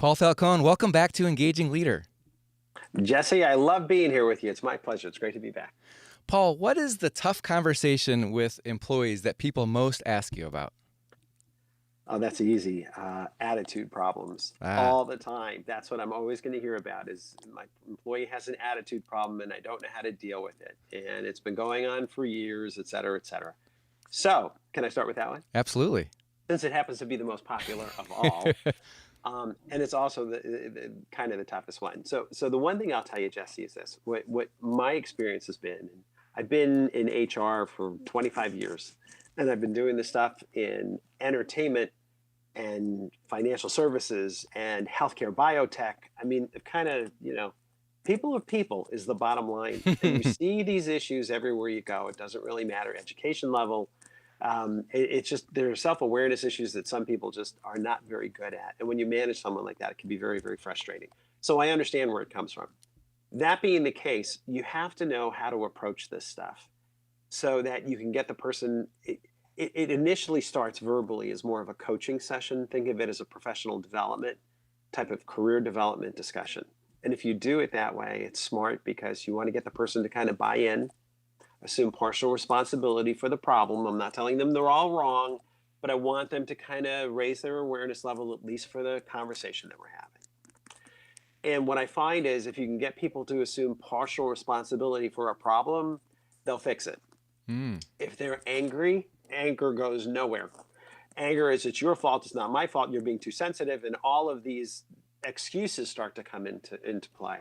Paul Falcone, welcome back to Engaging Leader. Jesse, I love being here with you. It's my pleasure. It's great to be back. Paul, what is the tough conversation with employees that people most ask you about? Oh, that's easy. Attitude problems Ah, all the time. That's what I'm always going to hear about is my employee has an attitude problem and I don't know how to deal with it. And it's been going on for years, et cetera, et cetera. So can I start with that one? absolutely. Since it happens to be the most popular of all. And it's also the kind of the toughest one. So the one thing I'll tell you, Jesse, is this: what my experience has been. And I've been in HR for 25 years, and I've been doing this stuff in entertainment and financial services and healthcare, biotech. I mean, kind of, people are people is the bottom line, and you see these issues everywhere you go. It doesn't really matter education level. It's just there are self-awareness issues that some people just are not very good at. And when you manage someone like that, it can be very, very frustrating. So I understand where it comes from. That being the case, you have to know how to approach this stuff so that you can get the person. It initially starts verbally as more of a coaching session. Think of it as a professional development type of career development discussion. And if you do it that way, it's smart because you want to get the person to kind of buy in, assume partial responsibility for the problem. I'm not telling them they're all wrong, but I want them to kind of raise their awareness level, at least for the conversation that we're having. And what I find is if you can get people to assume partial responsibility for a problem, they'll fix it. Mm, If they're angry, anger goes nowhere. Anger is it's your fault, it's not my fault, you're being too sensitive, and all of these excuses start to come into play.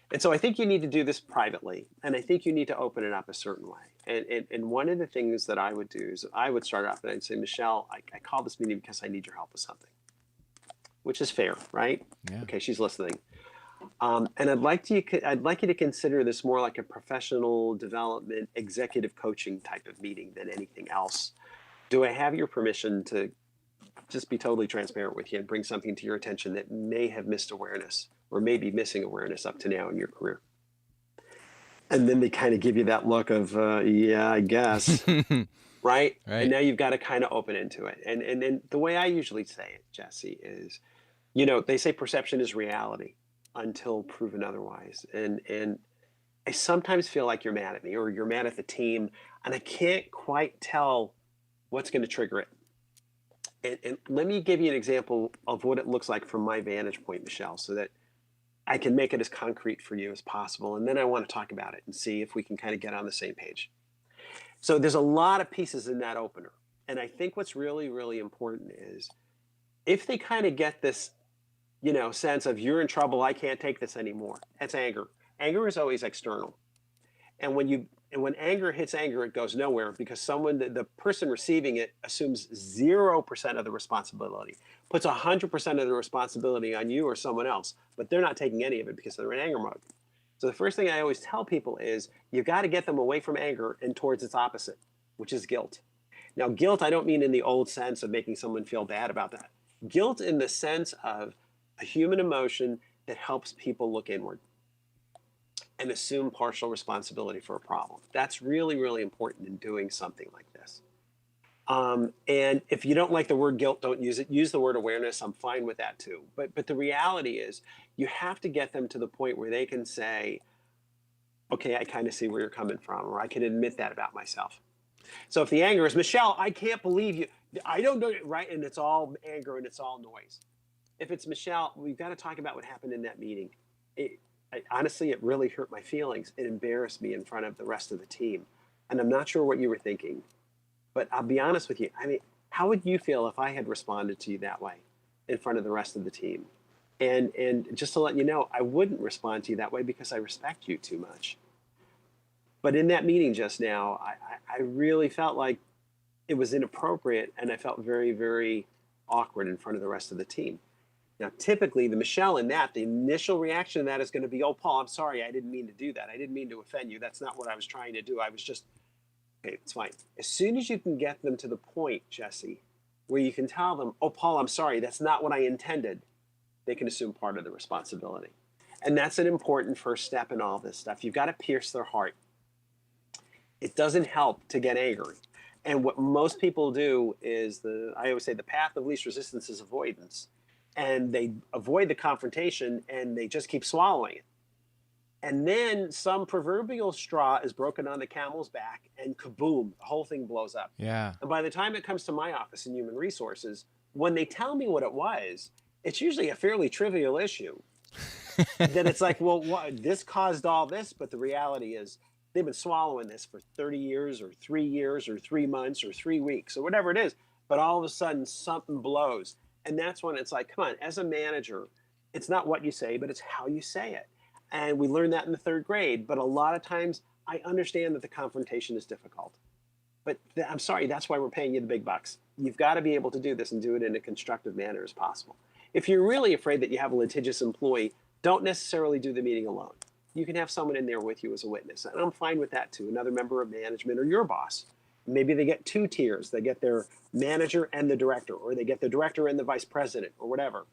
And so I think you need to do this privately, and I think you need to open it up a certain way. And one of the things that I would do is I would start off and I'd say, Michelle, I called this meeting because I need your help with something, which is fair, right? yeah. Okay, she's listening. And I'd like you to consider this more like a professional development, executive coaching type of meeting than anything else. Do I have your permission to just be totally transparent with you and bring something to your attention that may have missed awareness or may be missing awareness up to now in your career? And then they kind of give you that look of, yeah, I guess, right? And Right. now you've got to kind of open into it. And the way I usually say it, Jesse, is, they say perception is reality until proven otherwise. And I sometimes feel like you're mad at me or you're mad at the team, and I can't quite tell what's going to trigger it. And let me give you an example of what it looks like from my vantage point, Michelle, so that I can make it as concrete for you as possible. And then I want to talk about it and see if we can kind of get on the same page. So there's a lot of pieces in that opener. And I think what's really, really important is if they kind of get this, sense of you're in trouble, I can't take this anymore. That's anger. Anger is always external. And when anger hits anger, it goes nowhere because the person receiving it assumes 0% of the responsibility, puts 100% of the responsibility on you or someone else, but they're not taking any of it because they're in anger mode. So the first thing I always tell people is you got to get them away from anger and towards its opposite, which is guilt. Now, guilt, I don't mean in the old sense of making someone feel bad about that. Guilt in the sense of a human emotion that helps people look inward and assume partial responsibility for a problem. That's really, really important in doing something like this. And if you don't like the word guilt, don't use it. Use the word awareness. I'm fine with that too. But the reality is you have to get them to the point where they can say, okay, I kind of see where you're coming from, or I can admit that about myself. So if the anger is, Michelle, I can't believe you. I don't know, right? And it's all anger and it's all noise. If it's Michelle, we've got to talk about what happened in that meeting. Honestly, it really hurt my feelings. It embarrassed me in front of the rest of the team. And I'm not sure what you were thinking, but I'll be honest with you. I mean, how would you feel if I had responded to you that way in front of the rest of the team? And just to let you know, I wouldn't respond to you that way because I respect you too much. But in that meeting just now, I really felt like it was inappropriate and I felt very, very awkward in front of the rest of the team. Now, typically, the Michelle in that, the initial reaction to that is going to be, oh, Paul, I'm sorry, I didn't mean to do that. I didn't mean to offend you. That's not what I was trying to do. I was just, okay, it's fine. As soon as you can get them to the point, Jesse, where you can tell them, oh, Paul, I'm sorry, that's not what I intended, they can assume part of the responsibility. And that's an important first step in all this stuff. You've got to pierce their heart. It doesn't help to get angry. And what most people do is I always say the path of least resistance is avoidance. and they avoid the confrontation and they just keep swallowing it. And then some proverbial straw is broken on the camel's back, and kaboom, the whole thing blows up. Yeah. And by the time it comes to my office in human resources, when they tell me what it was, it's usually a fairly trivial issue. Then it's like, well, this caused all this, but the reality is they've been swallowing this for 30 years or 3 years or 3 months or 3 weeks or whatever it is. But all of a sudden something blows. And that's when it's like, come on, as a manager, it's not what you say, but it's how you say it. And we learned that in the 3rd grade. But a lot of times I understand that the confrontation is difficult. But I'm sorry, that's why we're paying you the big bucks. You've got to be able to do this and do it in a constructive manner as possible. If you're really afraid that you have a litigious employee, don't necessarily do the meeting alone. You can have someone in there with you as a witness. And I'm fine with that too, another member of management or your boss. Maybe they get 2 tiers. They get their manager and the director, or they get the director and the vice president, or whatever.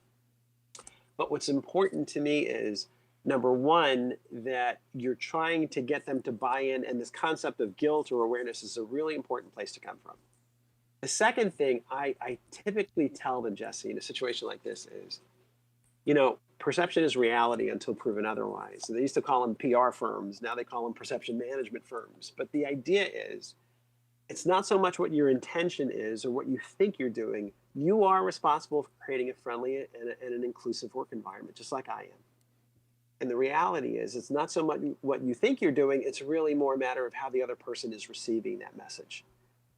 But what's important to me is, number one, that you're trying to get them to buy in, and this concept of guilt or awareness is a really important place to come from. The second thing I typically tell them, Jesse, in a situation like this is, perception is reality until proven otherwise. They used to call them PR firms. Now they call them perception management firms. But the idea is, it's not so much what your intention is or what you think you're doing. You are responsible for creating a friendly and an inclusive work environment, just like I am. And the reality is, it's not so much what you think you're doing. It's really more a matter of how the other person is receiving that message.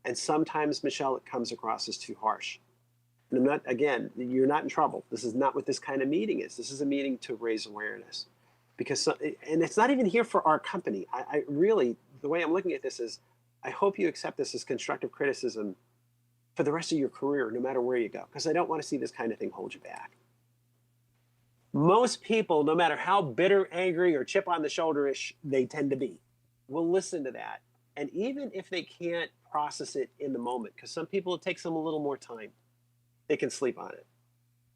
And sometimes, Michelle, it comes across as too harsh. And you're not in trouble. This is not what this kind of meeting is. This is a meeting to raise awareness. And it's not even here for our company. I really, the way I'm looking at this is, I hope you accept this as constructive criticism for the rest of your career, no matter where you go, because I don't want to see this kind of thing hold you back. Most people, no matter how bitter, angry, or chip on the shoulder-ish they tend to be, will listen to that. And even if they can't process it in the moment, because some people, it takes them a little more time, they can sleep on it.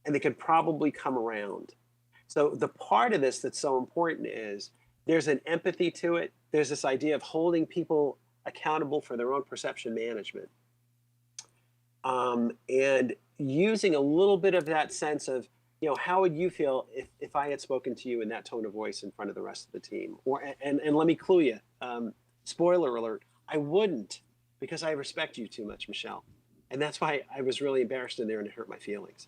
And they can probably come around. So the part of this that's so important is there's an empathy to it. There's this idea of holding people accountable for their own perception management. And using a little bit of that sense of, how would you feel if I had spoken to you in that tone of voice in front of the rest of the team? And let me clue you, spoiler alert, I wouldn't, because I respect you too much, Michelle. And that's why I was really embarrassed in there and it hurt my feelings.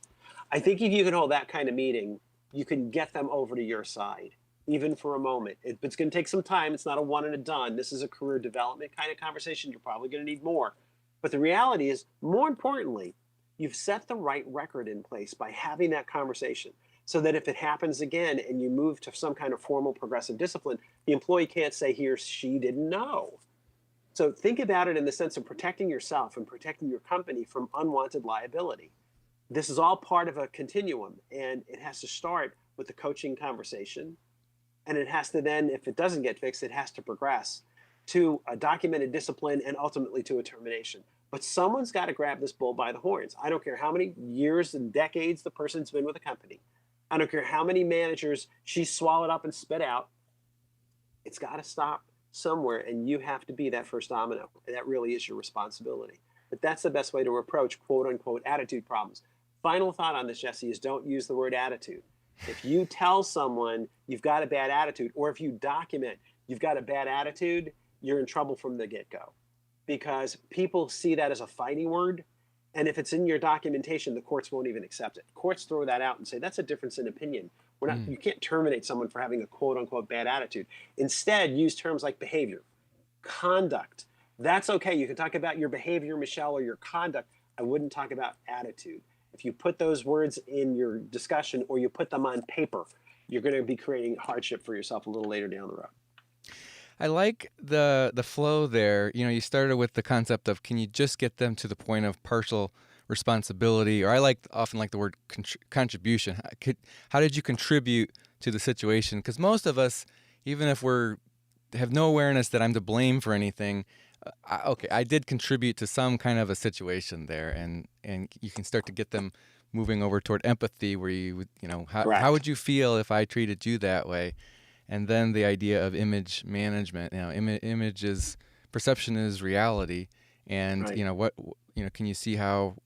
I think if you can hold that kind of meeting, you can get them over to your side, even for a moment. It's going to take some time. It's not a one and a done. This is a career development kind of conversation. You're probably going to need more. But the reality is, more importantly, you've set the right record in place by having that conversation so that if it happens again and you move to some kind of formal progressive discipline, the employee can't say he or she didn't know. So think about it in the sense of protecting yourself and protecting your company from unwanted liability. This is all part of a continuum, and it has to start with the coaching conversation. And it has to then, if it doesn't get fixed, it has to progress to a documented discipline and ultimately to a termination. But someone's got to grab this bull by the horns. I don't care how many years and decades the person's been with a company. I don't care how many managers she's swallowed up and spit out. It's got to stop somewhere, and you have to be that first domino. And that really is your responsibility. But that's the best way to approach quote-unquote attitude problems. Final thought on this, Jesse, is don't use the word attitude. If you tell someone you've got a bad attitude, or if you document you've got a bad attitude, you're in trouble from the get-go. Because people see that as a fighting word, and if it's in your documentation, the courts won't even accept it. Courts throw that out and say, that's a difference in opinion. You can't terminate someone for having a quote-unquote bad attitude. Instead, use terms like behavior, conduct. That's okay. You can talk about your behavior, Michelle, or your conduct. I wouldn't talk about attitude. If you put those words in your discussion or you put them on paper, you're going to be creating hardship for yourself a little later down the road. I like the flow there. You started with the concept of, can you just get them to the point of partial responsibility, or I often like the word contribution. How did you contribute to the situation? Because most of us, even if have no awareness that I'm to blame for anything, I did contribute to some kind of a situation there, and you can start to get them moving over toward empathy, where how would you feel if I treated you that way? And then the idea of image management. Perception is reality, and right. Can you see how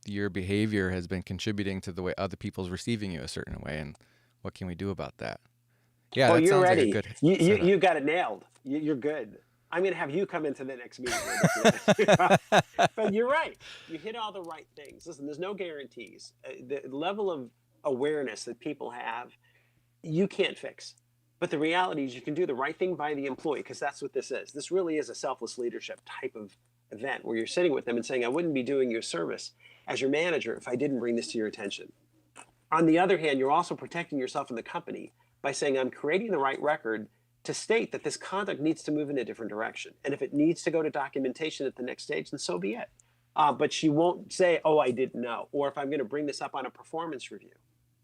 your behavior has been contributing to the way other people's receiving you a certain way, and what can we do about that? Yeah, Oh, that you're sounds like a ready. good You setup. got it nailed. You're good. I'm going to have you come into the next meeting with us. But you're right. You hit all the right things. Listen, there's no guarantees. The level of awareness that people have, you can't fix. But the reality is you can do the right thing by the employee, because that's what this is. This really is a selfless leadership type of event where you're sitting with them and saying, I wouldn't be doing you a service as your manager if I didn't bring this to your attention. On the other hand, you're also protecting yourself and the company by saying, I'm creating the right record to state that this conduct needs to move in a different direction. And if it needs to go to documentation at the next stage, then so be it. But she won't say, oh, I didn't know. Or if I'm going to bring this up on a performance review,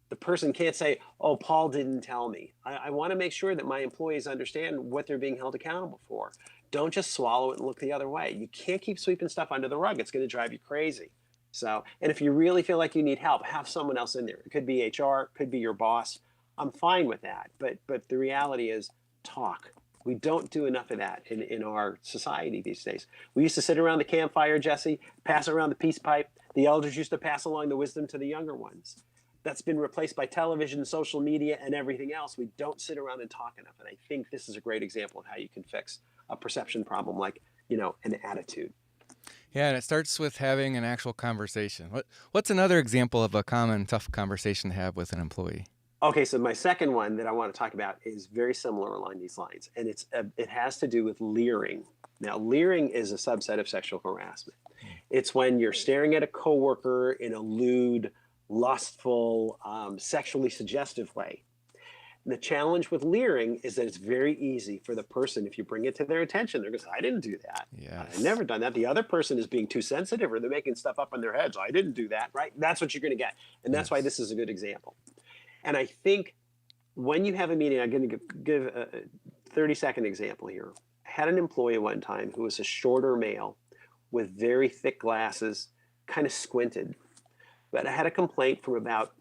the person can't say, oh, Paul didn't tell me. I want to make sure that my employees understand what they're being held accountable for. Don't just swallow it and look the other way. You can't keep sweeping stuff under the rug. It's going to drive you crazy. So, and if you really feel like you need help, have someone else in there. It could be HR, it could be your boss. I'm fine with that. But the reality is talk. We don't do enough of that in our society these days. We used to sit around the campfire, Jesse, pass around the peace pipe. The elders used to pass along the wisdom to the younger ones. That's been replaced by television, social media, and everything else. We don't sit around and talk enough. And I think this is a great example of how you can fix a perception problem like, an attitude. Yeah, and it starts with having an actual conversation. What's another example of a common tough conversation to have with an employee? Okay, so my second one that I want to talk about is very similar along these lines, and it has to do with leering. Now, leering is a subset of sexual harassment. It's when you're staring at a coworker in a lewd, lustful, sexually suggestive way. The challenge with leering is that it's very easy for the person, if you bring it to their attention, they're going to say, I didn't do that. I've Yes. never done that. The other person is being too sensitive, or they're making stuff up in their heads. I didn't do that, right? That's what you're going to get. And that's why Yes. this is a good example. And I think when you have a meeting, I'm going to give a 30-second example here. I had an employee one time who was a shorter male with very thick glasses, kind of squinted. But I had a complaint from about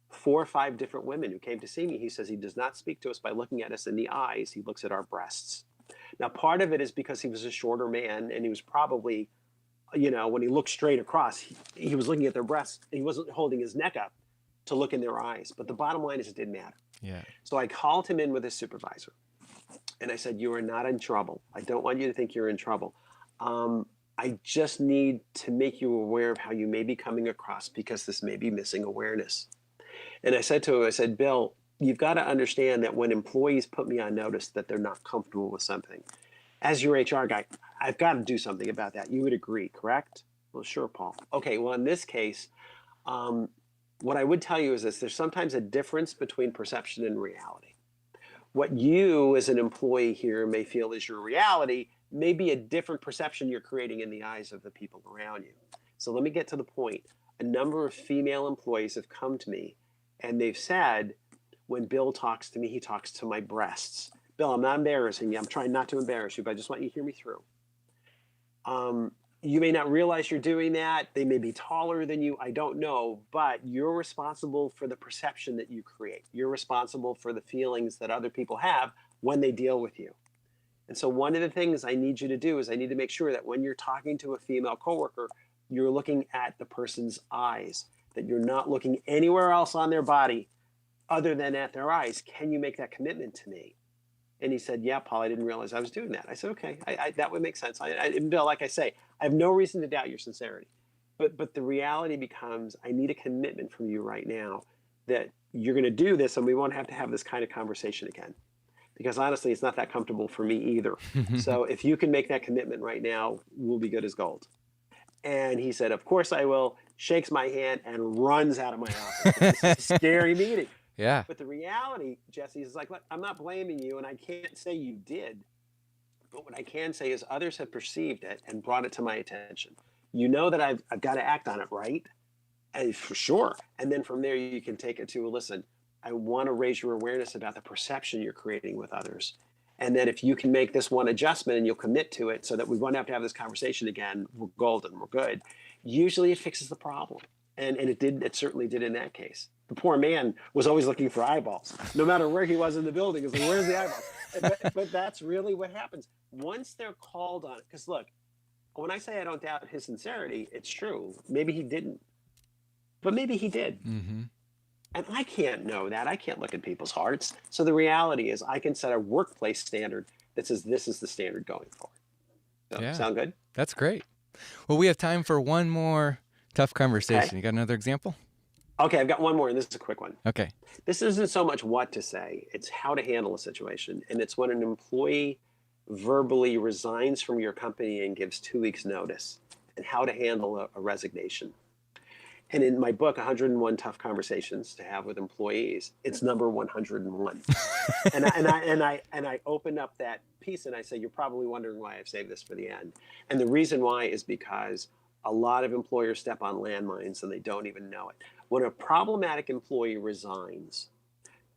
4 or 5 different women who came to see me. He says he does not speak to us by looking at us in the eyes. He looks at our breasts. Now, part of it is because he was a shorter man, and he was probably, when he looked straight across, he was looking at their breasts. He wasn't holding his neck up to look in their eyes. But the bottom line is it didn't matter. Yeah. So I called him in with his supervisor, and I said, you are not in trouble. I don't want you to think you're in trouble. I just need to make you aware of how you may be coming across, because this may be missing awareness. And I said to him, I said, Bill, you've got to understand that when employees put me on notice that they're not comfortable with something, as your HR guy, I've got to do something about that. You would agree, correct? Well, sure, Paul. Okay, well, in this case, what I would tell you is this: there's sometimes a difference between perception and reality. What you as an employee here may feel is your reality may be a different perception you're creating in the eyes of the people around you. So let me get to the point. A number of female employees have come to me and they've said, when Bill talks to me, he talks to my breasts. Bill, I'm not embarrassing you. I'm trying not to embarrass you, but I just want you to hear me through. You may not realize you're doing that. They may be taller than you. I don't know, but you're responsible for the perception that you create. You're responsible for the feelings that other people have when they deal with you. And so one of the things I need you to do is I need to make sure that when you're talking to a female coworker, you're looking at the person's eyes, that you're not looking anywhere else on their body other than at their eyes. Can you make that commitment to me? And he said, yeah, Paul, I didn't realize I was doing that. I said, okay, that would make sense. Bill, like I say, I have no reason to doubt your sincerity. But the reality becomes, I need a commitment from you right now that you're going to do this, and we won't have to have this kind of conversation again. Because honestly, it's not that comfortable for me either. So if you can make that commitment right now, we'll be good as gold. And he said, of course I will, shakes my hand, and runs out of my office. This is a scary meeting. Yeah. But the reality, Jesse, is like, look, I'm not blaming you, and I can't say you did. But what I can say is others have perceived it and brought it to my attention. You know that I've got to act on it, right? And for sure. And then from there, you can take it to, listen, I want to raise your awareness about the perception you're creating with others. And that if you can make this one adjustment and you'll commit to it so that we won't have to have this conversation again, we're golden, we're good. Usually it fixes the problem. And it certainly did in that case. The poor man was always looking for eyeballs. No matter where he was in the building, it's like, where's the eyeballs? But that's really what happens. Once they're called on it, because look, when I say I don't doubt his sincerity, it's true. Maybe he didn't. but maybe he did. Mm-hmm. And I can't know that. I can't look at people's hearts. So the reality is I can set a workplace standard that says this is the standard going forward. So Yeah, sound good? that's great. Well, we have time for one more tough Okay. conversation. You got another example? Okay, I've got one more, and this is a quick one. Okay. This isn't so much what to say, it's how to handle a situation. And it's when an employee verbally resigns from your company and gives 2 weeks notice, and how to handle a resignation. And in my book, 101 Tough Conversations to Have with Employees, it's number 101. And I open up that piece and I say, you're probably wondering why I've saved this for the end. And the reason why is because a lot of employers step on landmines and they don't even know it. When a problematic employee resigns,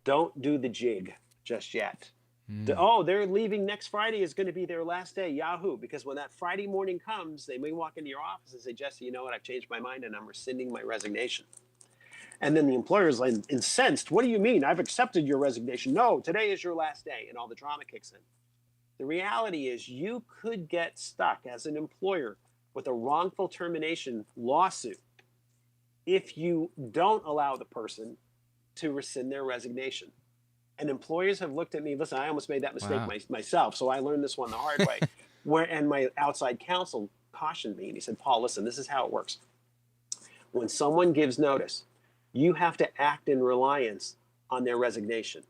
don't do the jig just yet. Mm. Oh, they're leaving next Friday is going to be their last day. Yahoo. Because when that Friday morning comes, they may walk into your office and say, Jesse, you know what? I've changed my mind and I'm rescinding my resignation. And then the employer is like incensed. What do you mean? I've accepted your resignation. No, today is your last day. And all the drama kicks in. The reality is you could get stuck as an employer with a wrongful termination lawsuit if you don't allow the person to rescind their resignation. And employers have looked at me. Listen, I almost made that mistake Wow. myself, so I learned this one the hard way. And my outside counsel cautioned me, and he said, Paul, listen, this is how it works. When someone gives notice, you have to act in reliance on their resignation.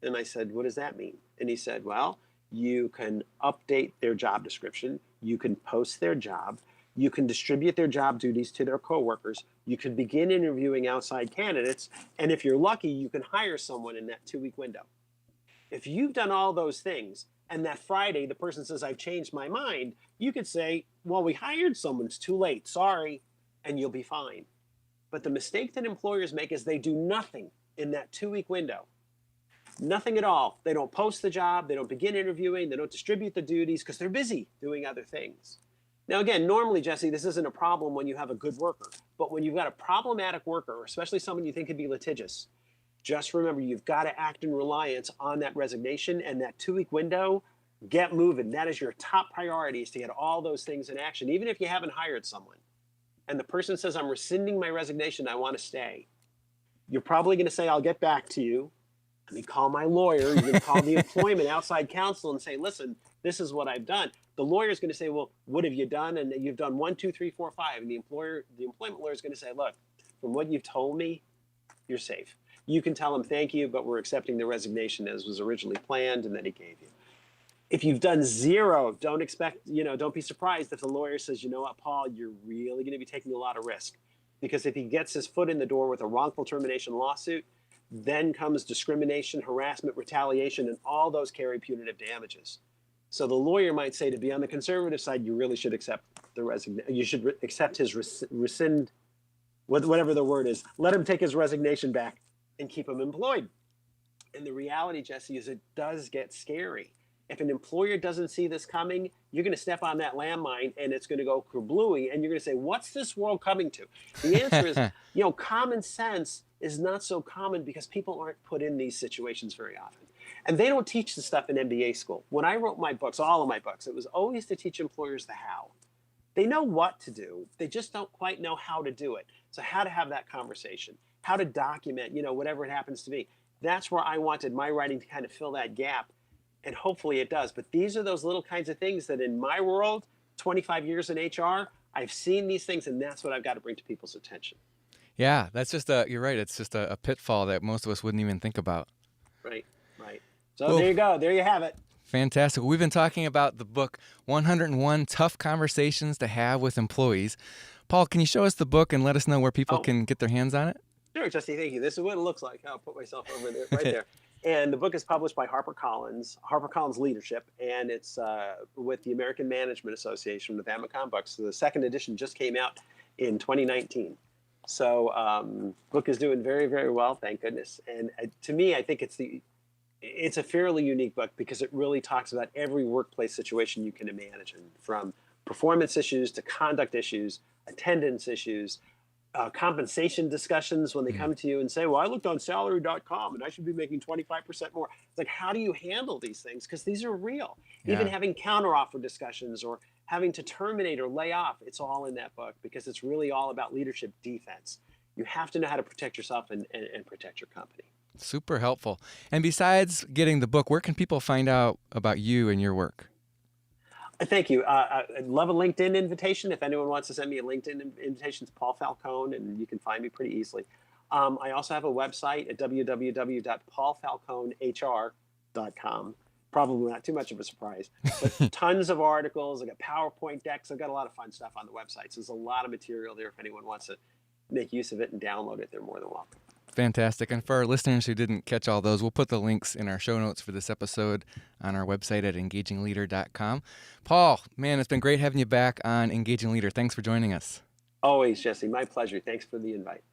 And I said, what does that mean? And he said, well, you can update their job description, you can post their job, you can distribute their job duties to their coworkers, you can begin interviewing outside candidates, and if you're lucky, you can hire someone in that 2-week window. If you've done all those things, and that Friday the person says, I've changed my mind, you could say, well, we hired someone, it's too late, sorry, and you'll be fine. But the mistake that employers make is they do nothing in that 2-week window. Nothing at all. They don't post the job, they don't begin interviewing, they don't distribute the duties because they're busy doing other things. Now, again, normally, Jesse, this isn't a problem when you have a good worker. But when you've got a problematic worker, especially someone you think could be litigious, just remember you've got to act in reliance on that resignation and that 2-week window. Get moving. That is your top priority, is to get all those things in action, even if you haven't hired someone. And the person says, I'm rescinding my resignation, I want to stay. You're probably going to say, I'll get back to you. Let me call my lawyer. You're going to call the employment outside counsel and say, listen, this is what I've done. The lawyer is going to say, well, what have you done? And you've done 1, 2, 3, 4, 5. And the employment lawyer is going to say, look, from what you've told me, you're safe. You can tell him thank you, but we're accepting the resignation as was originally planned and that he gave you. If you've done 0, don't be surprised if the lawyer says, you know what, Paul, you're really going to be taking a lot of risk. Because if he gets his foot in the door with a wrongful termination lawsuit, then comes discrimination, harassment, retaliation, and all those carry punitive damages. So the lawyer might say, to be on the conservative side, you really should accept the resignation. You should accept his rescind, whatever the word is. Let him take his resignation back and keep him employed. And the reality, Jesse, is it does get scary. If an employer doesn't see this coming, you're going to step on that landmine and it's going to go kerblooey. And you're going to say, what's this world coming to? The answer is, common sense is not so common because people aren't put in these situations very often. And they don't teach this stuff in MBA school. When I wrote my books, all of my books, it was always to teach employers the how. They know what to do. They just don't quite know how to do it. So how to have that conversation, how to document, whatever it happens to be. That's where I wanted my writing to kind of fill that gap. And hopefully it does. But these are those little kinds of things that in my world, 25 years in HR, I've seen these things, and that's what I've got to bring to people's attention. Yeah, that's just you're right. It's just a pitfall that most of us wouldn't even think about. Right. So there you go. There you have it. Fantastic. We've been talking about the book 101 Tough Conversations to Have with Employees. Paul, can you show us the book and let us know where people can get their hands on it? Sure, Jesse, thank you. This is what it looks like. I'll put myself over there, right there. And the book is published by HarperCollins Leadership, and it's with the American Management Association with Amicon Books. So the second edition just came out in 2019. So book is doing very, very well, thank goodness. And to me, I think it's a fairly unique book because it really talks about every workplace situation you can imagine, from performance issues to conduct issues, attendance issues, compensation discussions when they come to you and say, well, I looked on salary.com and I should be making 25% more. It's like, how do you handle these things? Because these are real. Yeah. Even having counteroffer discussions or having to terminate or lay off, it's all in that book because it's really all about leadership defense. You have to know how to protect yourself and protect your company. Super helpful. And besides getting the book, where can people find out about you and your work? Thank you. I'd love a LinkedIn invitation. If anyone wants to send me a LinkedIn invitation, it's Paul Falcone, and you can find me pretty easily. I also have a website at www.paulfalconehr.com. Probably not too much of a surprise, but tons of articles. I got PowerPoint decks. I've got a lot of fun stuff on the website. So there's a lot of material there. If anyone wants to make use of it and download it, they're more than welcome. Fantastic. And for our listeners who didn't catch all those, we'll put the links in our show notes for this episode on our website at engagingleader.com. Paul, man, it's been great having you back on Engaging Leader. Thanks for joining us. Always, Jesse. My pleasure. Thanks for the invite.